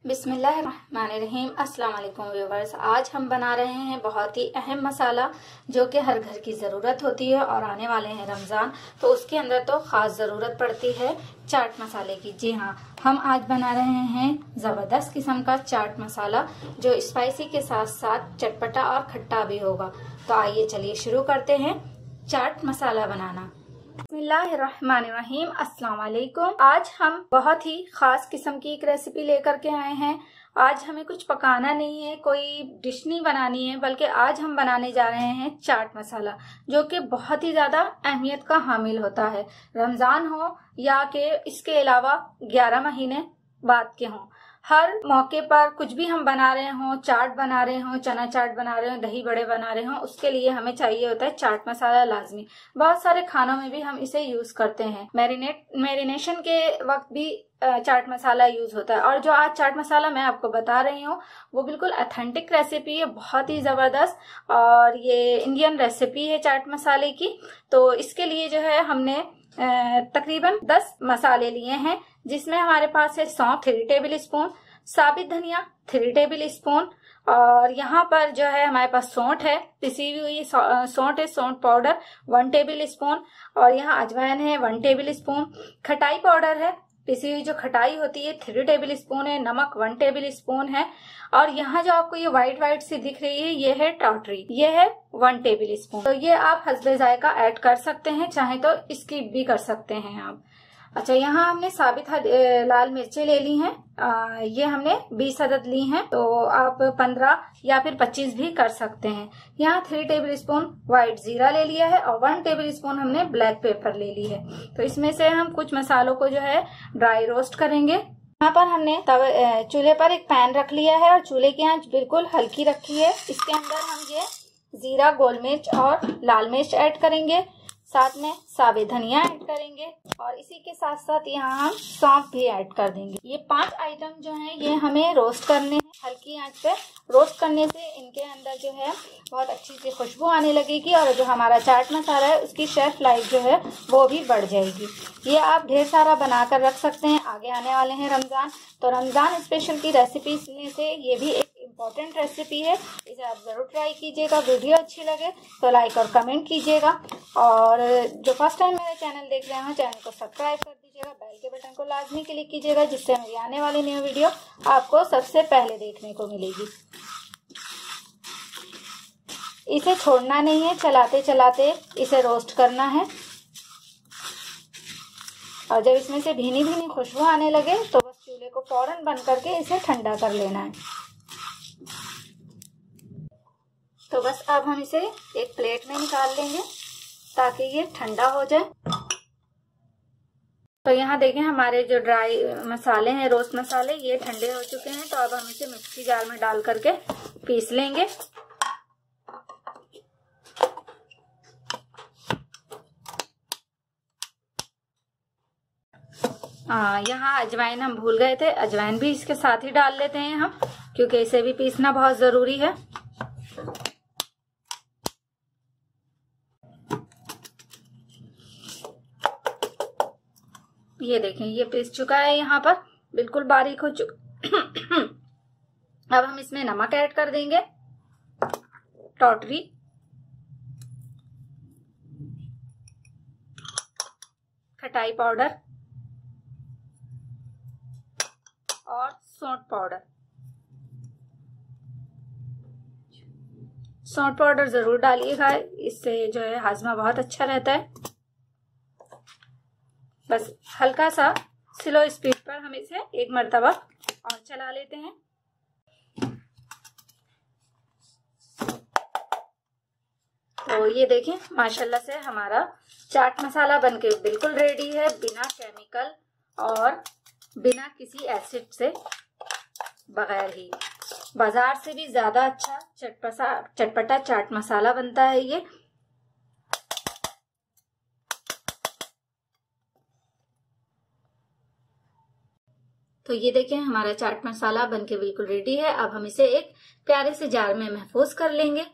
बिस्मिल्लाहिर्रहमानिर्रहीम। अस्सलाम वालेकुम व्यूवर्स। आज हम बना रहे हैं बहुत ही अहम मसाला जो कि हर घर की ज़रूरत होती है और आने वाले हैं रमज़ान, तो उसके अंदर तो ख़ास ज़रूरत पड़ती है चाट मसाले की। जी हाँ, हम आज बना रहे हैं ज़बरदस्त किस्म का चाट मसाला जो स्पाइसी के साथ साथ चटपटा और खट्टा भी होगा। तो आइए चलिए शुरू करते हैं चाट मसाला बनाना। बिस्मिल्लाहिर्रहमानिर्रहीम। अस्सलाम वालेकुम। आज हम बहुत ही खास किस्म की एक रेसिपी लेकर के आए हैं। आज हमें कुछ पकाना नहीं है, कोई डिश नहीं बनानी है, बल्कि आज हम बनाने जा रहे हैं चाट मसाला जो कि बहुत ही ज्यादा अहमियत का हामिल होता है। रमजान हो या कि इसके अलावा 11 महीने बाद के हों, हर मौके पर कुछ भी हम बना रहे हों, चाट बना रहे हों, चना चाट बना रहे हों, दही बड़े बना रहे हों, उसके लिए हमें चाहिए होता है चाट मसाला लाजमी। बहुत सारे खानों में भी हम इसे यूज करते हैं। मैरिनेशन के वक्त भी चाट मसाला यूज होता है। और जो आज चाट मसाला मैं आपको बता रही हूँ वो बिल्कुल ऑथेंटिक रेसिपी है, बहुत ही जबरदस्त, और ये इंडियन रेसिपी है चाट मसाले की। तो इसके लिए जो है हमने तकरीबन 10 मसाले लिए हैं, जिसमें हमारे पास है सौंफ 3 टेबल स्पून, साबित धनिया 3 टेबल स्पून, और यहाँ पर जो है हमारे पास सौंठ है, पिसी हुई सौंठ है, सौंठ पाउडर 1 टेबल स्पून, और यहाँ अजवाइन है 1 टेबल स्पून, खटाई पाउडर है, पिसी हुई जो खटाई होती है 3 टेबल स्पून है, नमक 1 टेबल स्पून है, और यहाँ जो आपको ये व्हाइट व्हाइट सी दिख रही है ये है टाटरी, ये है 1 टेबल स्पून। तो ये आप हस्बे जायका ऐड कर सकते हैं, चाहे तो स्किप भी कर सकते हैं आप। अच्छा, यहाँ हमने साबित लाल मिर्चें ले ली हैं, ये हमने 20 अदद ली हैं, तो आप 15 या फिर 25 भी कर सकते हैं। यहाँ 3 टेबल स्पून व्हाइट जीरा ले लिया है और 1 टेबल स्पून हमने ब्लैक पेपर ले ली है। तो इसमें से हम कुछ मसालों को जो है ड्राई रोस्ट करेंगे। यहाँ पर हमने चूल्हे पर एक पैन रख लिया है और चूल्हे की आंच बिल्कुल हल्की रखी है। इसके अंदर हम ये जीरा, गोल मिर्च और लाल मिर्च ऐड करेंगे, साथ में साबित धनिया ऐड करेंगे, और इसी के साथ साथ यहाँ हम सौंफ भी ऐड कर देंगे। ये 5 आइटम जो हैं ये हमें रोस्ट करने हैं हल्की आंच पे। रोस्ट करने से इनके अंदर जो है बहुत अच्छी सी खुशबू आने लगेगी, और जो हमारा चाट मसाला है उसकी शेल्फ लाइफ जो है वो भी बढ़ जाएगी। ये आप ढेर सारा बनाकर रख सकते हैं, आगे आने वाले हैं रमजान, तो रमजान स्पेशल की रेसिपी में से ये भी एक इम्पोर्टेंट रेसिपी है। इसे आप जरूर ट्राई कीजिएगा। वीडियो अच्छी लगे तो लाइक और कमेंट कीजिएगा, और जो फर्स्ट टाइम मेरे चैनल देख रहे हैं चैनल को सब्सक्राइब कर दीजिएगा, बेल के बटन को लाजमी क्लिक कीजिएगा, जिससे मेरी आने वाली न्यू वीडियो आपको सबसे पहले देखने को मिलेगी। इसे छोड़ना नहीं है, चलाते चलाते इसे रोस्ट करना है, और जब इसमें से भीनी भीनी खुशबू आने लगे तो बस चूल्हे को फौरन बंद करके इसे ठंडा कर लेना है। तो बस अब हम इसे एक प्लेट में निकाल लेंगे ताकि ये ठंडा हो जाए। तो यहाँ देखें हमारे जो ड्राई मसाले हैं, रोस्ट मसाले, ये ठंडे हो चुके हैं। तो अब हम इसे मिक्सी जार में डाल करके पीस लेंगे। यहाँ अजवाइन हम भूल गए थे, अजवाइन भी इसके साथ ही डाल लेते हैं हम, क्योंकि इसे भी पीसना बहुत जरूरी है। ये देखें ये पीस चुका है, यहाँ पर बिल्कुल बारीक हो चुका। अब हम इसमें नमक ऐड कर देंगे, टॉटरी, खटाई पाउडर और सौंठ पाउडर। सौंठ पाउडर जरूर डालिएगा, इससे जो है हाजमा बहुत अच्छा रहता है। बस हल्का सा स्लो स्पीड पर हम इसे एक मर्तबा और चला लेते हैं। तो ये देखें माशाल्लाह से हमारा चाट मसाला बनके बिल्कुल रेडी है, बिना केमिकल और बिना किसी एसिड से, बगैर ही। बाजार से भी ज्यादा अच्छा चटपटा चाट मसाला बनता है ये। तो ये देखें हमारा चाट मसाला बनके बिल्कुल रेडी है। अब हम इसे एक प्यारे से जार में महफूज कर लेंगे।